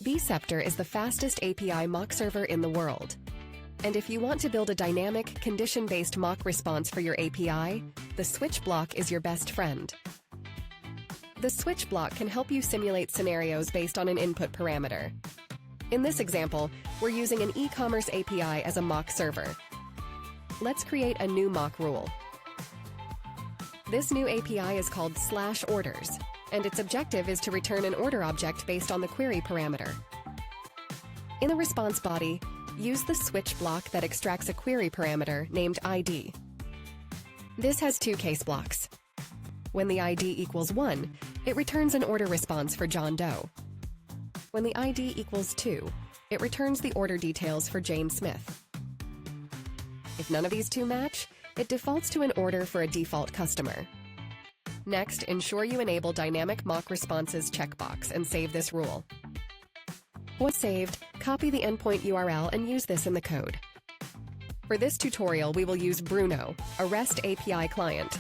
Bceptor is the fastest API mock server in the world. And if you want to build a dynamic, condition-based mock response for your API, the switch block is your best friend. The switch block can help you simulate scenarios based on an input parameter. In this example, we're using an e-commerce API as a mock server. Let's create a new mock rule. This new API is called /orders, and its objective is to return an order object based on the query parameter. In the response body, use the switch block that extracts a query parameter named ID. This has two case blocks. When the ID equals 1, it returns an order response for John Doe. When the ID equals 2, it returns the order details for Jane Smith. If none of these two match, it defaults to an order for a default customer. Next, ensure you enable Dynamic Mock Responses checkbox and save this rule. Once saved, copy the endpoint URL and use this in the code. For this tutorial, we will use Bruno, a REST API client.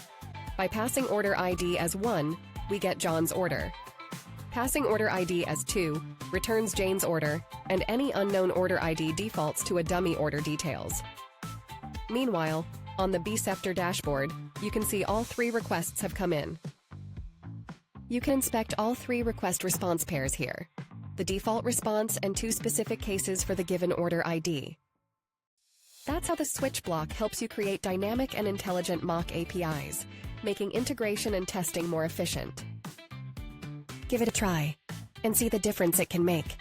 By passing order ID as 1, we get John's order. Passing order ID as 2 returns Jane's order, and any unknown order ID defaults to a dummy order details. Meanwhile, on the Bceptor dashboard, you can see all 3 requests have come in. You can inspect all 3 request response pairs here: the default response and 2 specific cases for the given order ID. That's how the switch block helps you create dynamic and intelligent mock APIs, making integration and testing more efficient. Give it a try and see the difference it can make.